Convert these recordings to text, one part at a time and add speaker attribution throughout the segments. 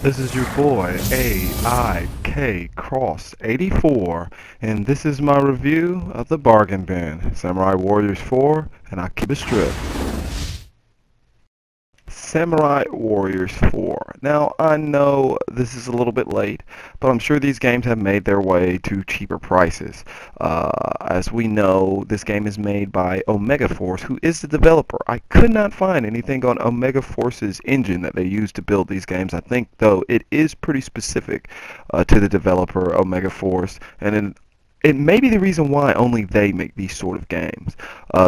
Speaker 1: This is your boy AIK Cross 84, and this is my review of the Bargain Bin, Samurai Warriors 4 and Akiba Strip. Samurai Warriors 4. Now, I know this is a little bit late, but I'm sure these games have made their way to cheaper prices. As we know, this game is made by Omega Force, who is the developer. I could not find anything on Omega Force's engine that they use to build these games. I think, though, it is pretty specific to the developer, Omega Force, and it may be the reason why only they make these sort of games.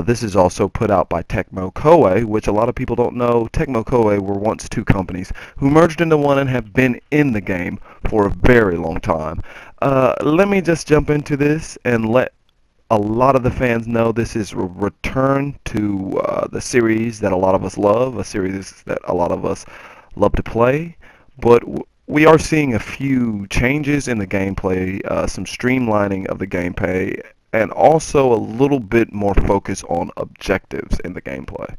Speaker 1: This is also put out by Tecmo Koei, which a lot of people don't know. Tecmo Koei were once two companies who merged into one and have been in the game for a very long time. Let me just jump into this and let a lot of the fans know this is a return to the series that a lot of us love, a series that a lot of us love to play, but we are seeing a few changes in the gameplay, some streamlining of the gameplay, and also a little bit more focus on objectives in the gameplay.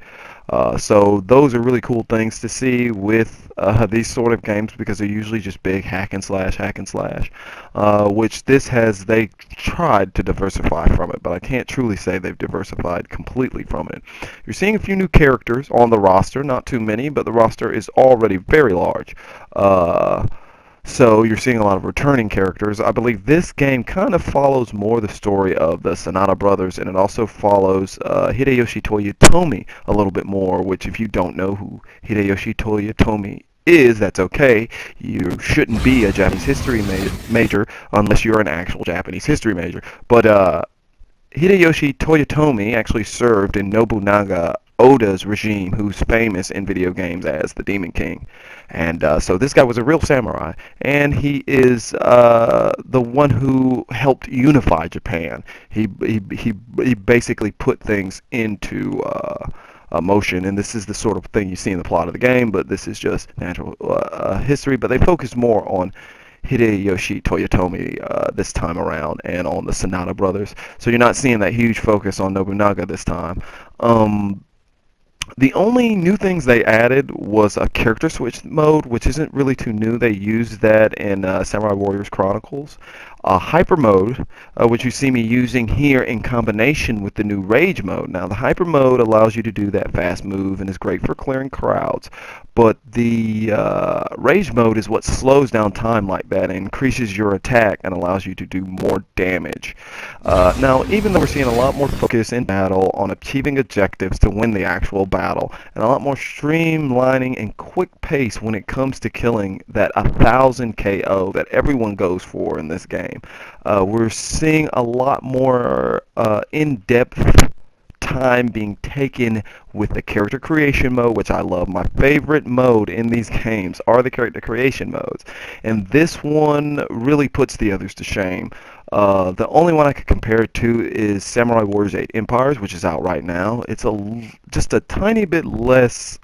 Speaker 1: So those are really cool things to see with these sort of games, because they're usually just big hack and slash, which they tried to diversify from it, but I can't truly say they've diversified completely from it. You're seeing a few new characters on the roster, not too many, but the roster is already very large. So you're seeing a lot of returning characters. I believe this game kind of follows more the story of the Sonata brothers, and it also follows Hideyoshi Toyotomi a little bit more, which if you don't know who Hideyoshi Toyotomi is, that's okay. You shouldn't be a Japanese history major unless you're an actual Japanese history major. But Hideyoshi Toyotomi actually served in Nobunaga Oda's regime, who's famous in video games as the Demon King. And so this guy was a real samurai, and he is the one who helped unify Japan. He basically put things into motion, and this is the sort of thing you see in the plot of the game, but this is just natural history. But they focus more on Hideyoshi Toyotomi this time around, and on the Sonata brothers. So you're not seeing that huge focus on Nobunaga this time. The only new things they added was a character switch mode, which isn't really too new. They used that in Samurai Warriors Chronicles. Hyper mode, which you see me using here in combination with the new Rage mode. Now, the Hyper mode allows you to do that fast move and is great for clearing crowds, but the Rage mode is what slows down time like that and increases your attack and allows you to do more damage. Now, even though we're seeing a lot more focus in battle on achieving objectives to win the actual battle, and a lot more streamlining and quick pace when it comes to killing that 1,000 KO that everyone goes for in this game, we're seeing a lot more in-depth time being taken with the character creation mode, which I love. My favorite mode in these games are the character creation modes, and this one really puts the others to shame. The only one I could compare it to is Samurai Warriors 8 Empires, which is out right now. It's just a tiny bit less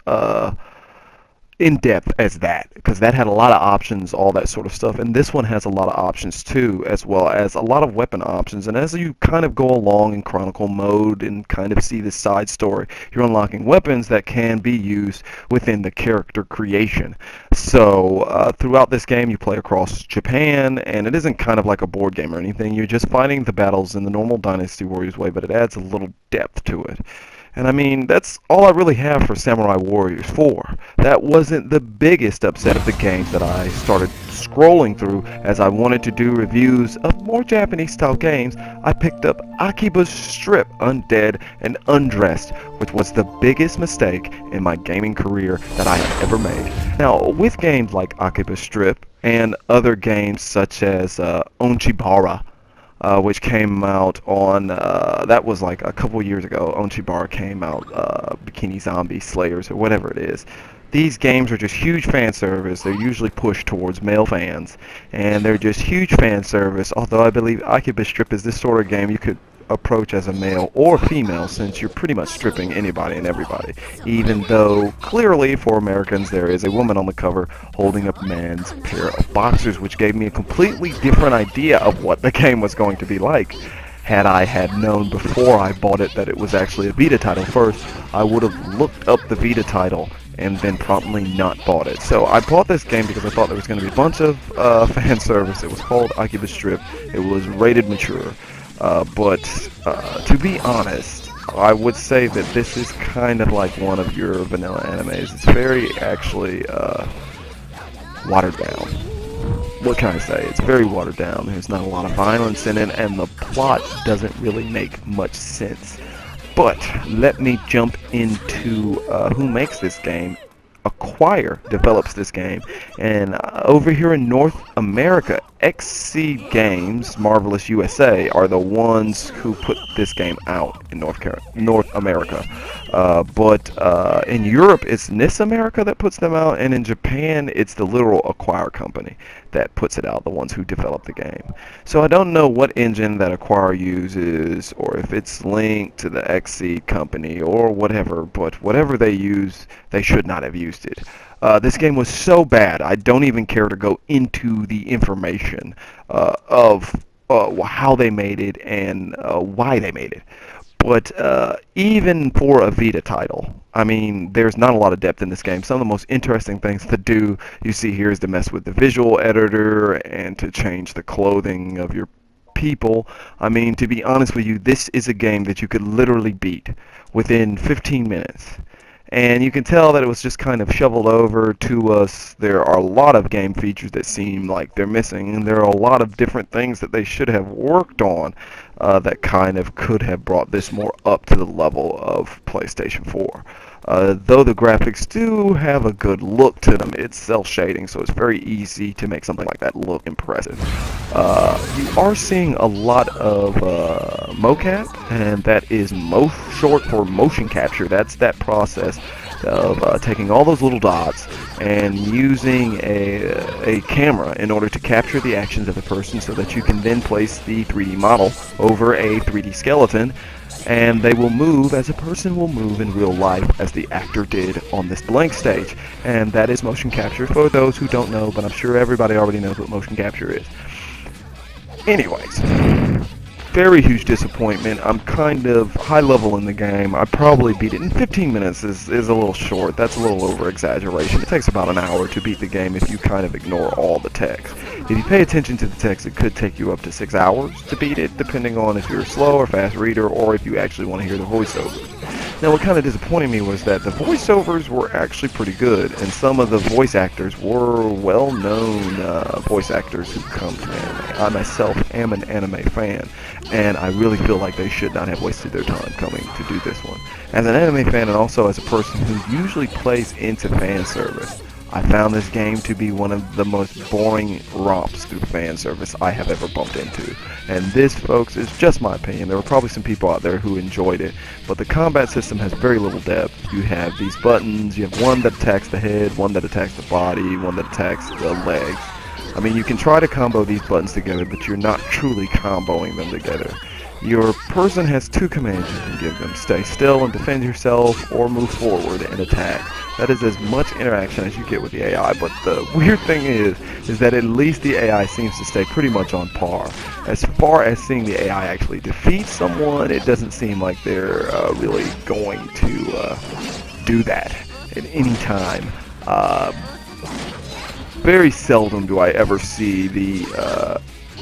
Speaker 1: in-depth as that, because that had a lot of options, all that sort of stuff, and this one has a lot of options too, as well as a lot of weapon options. And as you kind of go along in Chronicle mode and kind of see this side story, you're unlocking weapons that can be used within the character creation. So throughout this game you play across Japan, and it isn't kind of like a board game or anything. You're just fighting the battles in the normal Dynasty Warriors way, but it adds a little depth to it. And I mean, that's all I really have for Samurai Warriors 4. That wasn't the biggest upset of the games that I started scrolling through as I wanted to do reviews of more Japanese style games. I picked up Akiba's Strip Undead and Undressed, which was the biggest mistake in my gaming career that I have ever made. Now, with games like Akiba's Strip and other games such as Onchibara, which came out on, that was like a couple years ago. Onchibara came out, Bikini Zombie Slayers, or whatever it is. These games are just huge fan service. They're usually pushed towards male fans, and they're just huge fan service, although I believe Akiba Strip is this sort of game you could approach as a male or female, since you're pretty much stripping anybody and everybody, even though clearly for Americans there is a woman on the cover holding up a man's pair of boxers, which gave me a completely different idea of what the game was going to be like. Had I had known before I bought it that it was actually a Vita title first, I would have looked up the Vita title and then promptly not bought it. So I bought this game because I thought there was going to be a bunch of fan service. It was called Akiba Strip. It was rated mature. But to be honest, I would say that this is kind of like one of your vanilla animes. It's very actually watered down. What can I say? It's very watered down. There's not a lot of violence in it, and the plot doesn't really make much sense. But let me jump into who makes this game. Acquire develops this game, and over here in North America, XC Games, Marvelous USA, are the ones who put this game out in North America. But in Europe, it's NIS America that puts them out, and in Japan, it's the literal Acquire company that puts it out, the ones who develop the game. So I don't know what engine that Acquire uses, or if it's linked to the XC company, or whatever, but whatever they use, they should not have used it. This game was so bad, I don't even care to go into the information of how they made it and why they made it. But even for a Vita title, I mean, there's not a lot of depth in this game. Some of the most interesting things to do, you see here, is to mess with the visual editor and to change the clothing of your people. I mean, to be honest with you, this is a game that you could literally beat within 15 minutes. And you can tell that it was just kind of shoveled over to us. There are a lot of game features that seem like they're missing, and there are a lot of different things that they should have worked on that kind of could have brought this more up to the level of PlayStation 4. Though the graphics do have a good look to them, it's cel shading, so it's very easy to make something like that look impressive. You are seeing a lot of mocap, and that is short for motion capture. That's that process of taking all those little dots and using a camera in order to capture the actions of a person so that you can then place the 3D model over a 3D skeleton, and they will move as a person will move in real life, as the actor did on this blank stage. And that is motion capture for those who don't know, but I'm sure everybody already knows what motion capture is. Anyways, very huge disappointment. I'm kind of high level in the game. I probably beat it in 15 minutes is a little short. That's a little over exaggeration. It takes about an hour to beat the game if you kind of ignore all the text. If you pay attention to the text, it could take you up to 6 hours to beat it, depending on if you're a slow or fast reader, or if you actually want to hear the voiceovers. Now, what kind of disappointed me was that the voiceovers were actually pretty good, and some of the voice actors were well-known voice actors who come from anime. I myself am an anime fan, and I really feel like they should not have wasted their time coming to do this one. As an anime fan, and also as a person who usually plays into fan service, I found this game to be one of the most boring romps through fan service I have ever bumped into. And this, folks, is just my opinion. There were probably some people out there who enjoyed it, but the combat system has very little depth. You have these buttons, you have one that attacks the head, one that attacks the body, one that attacks the legs. I mean, you can try to combo these buttons together, but you're not truly comboing them together. Your person has two commands you can give them: stay still and defend yourself, or move forward and attack. That is as much interaction as you get with the AI, but the weird thing is that at least the AI seems to stay pretty much on par. As far as seeing the AI actually defeat someone, it doesn't seem like they're really going to do that at any time. Very seldom do I ever see the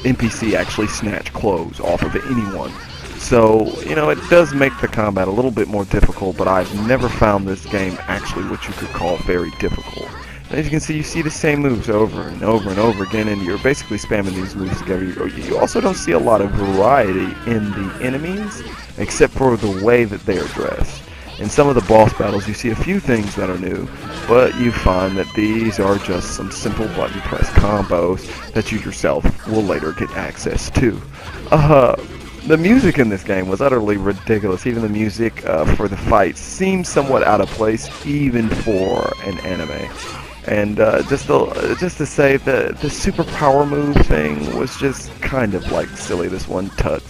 Speaker 1: NPC actually snatch clothes off of anyone. So, you know, it does make the combat a little bit more difficult, but I've never found this game actually what you could call very difficult. And as you can see, you see the same moves over and over and over again, and you're basically spamming these moves together. You also don't see a lot of variety in the enemies, except for the way that they are dressed. In some of the boss battles, you see a few things that are new, but you find that these are just some simple button press combos that you yourself will later get access to. The music in this game was utterly ridiculous. Even the music for the fights seemed somewhat out of place, even for an anime. And just to say that the super power move thing was just kind of like silly. This one touch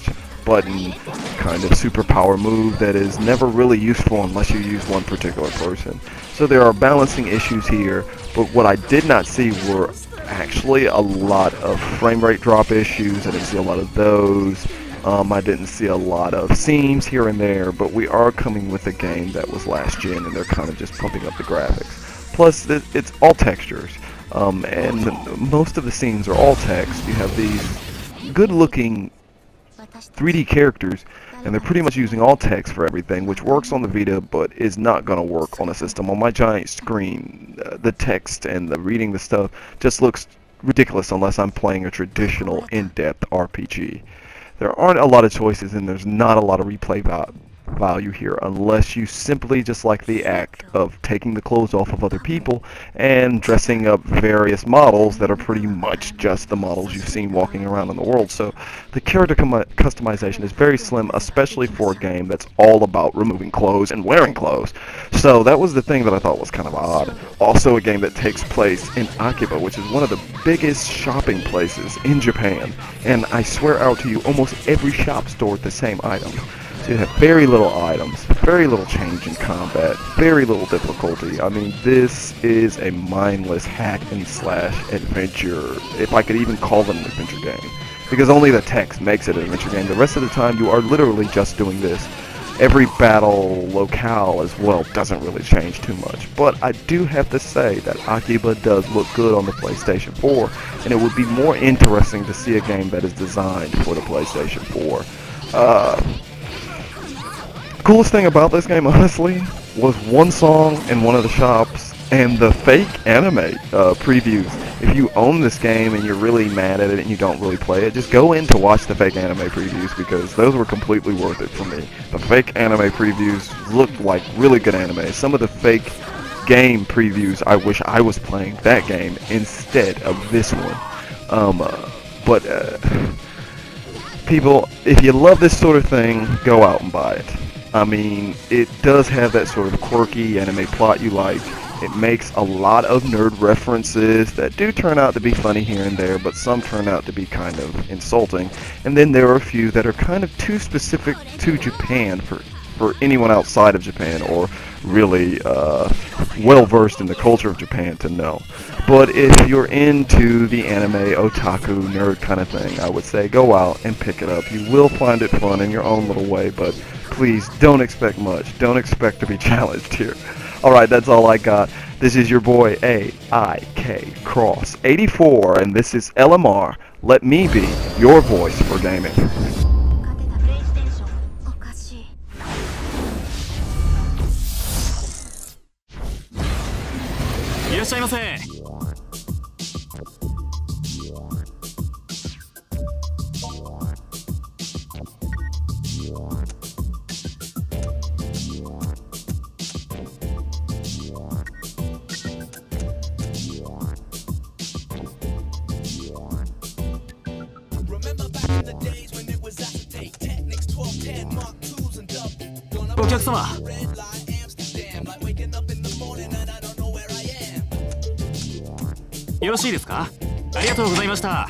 Speaker 1: button kind of super power move that is never really useful unless you use one particular person. So there are balancing issues here, but what I did not see were actually a lot of frame rate drop issues. I didn't see a lot of those. I didn't see a lot of seams here and there, but we are coming with a game that was last gen, and they're kind of just pumping up the graphics. Plus, it's all textures, and most of the scenes are all text. You have these good-looking 3D characters, and they're pretty much using all text for everything, which works on the Vita, but is not going to work on a system. On my giant screen, the text and the reading the stuff just looks ridiculous unless I'm playing a traditional in-depth RPG. There aren't a lot of choices, and there's not a lot of replay value here unless you simply just like the act of taking the clothes off of other people and dressing up various models that are pretty much just the models you've seen walking around in the world. So the character customization is very slim, especially for a game that's all about removing clothes and wearing clothes. So that was the thing that I thought was kind of odd. Also a game that takes place in Akiba, which is one of the biggest shopping places in Japan, and I swear out to you, almost every shop stored the same items. So you have very little items, very little change in combat, very little difficulty. I mean, this is a mindless hack and slash adventure, if I could even call it an adventure game. Because only the text makes it an adventure game. The rest of the time you are literally just doing this. Every battle locale as well doesn't really change too much. But I do have to say that Akiba does look good on the PlayStation 4, and it would be more interesting to see a game that is designed for the PlayStation 4. Coolest thing about this game, honestly, was one song in one of the shops and the fake anime previews. If you own this game and you're really mad at it and you don't really play it, just go in to watch the fake anime previews, because those were completely worth it for me. The fake anime previews looked like really good anime. Some of the fake game previews, I wish I was playing that game instead of this one. People, if you love this sort of thing, go out and buy it. I mean, it does have that sort of quirky anime plot you like. It makes a lot of nerd references that do turn out to be funny here and there, but some turn out to be kind of insulting. And then there are a few that are kind of too specific to Japan for anyone outside of Japan, or really well-versed in the culture of Japan to know. But if you're into the anime, otaku, nerd kind of thing, I would say go out and pick it up. You will find it fun in your own little way, but please don't expect much. Don't expect to be challenged here. Alright, that's all I got. This is your boy AIK Cross 84, and this is LMR. Let me be your voice for gaming.
Speaker 2: いらっしゃいませ。お客様。よろしいですか？ありがとうございました。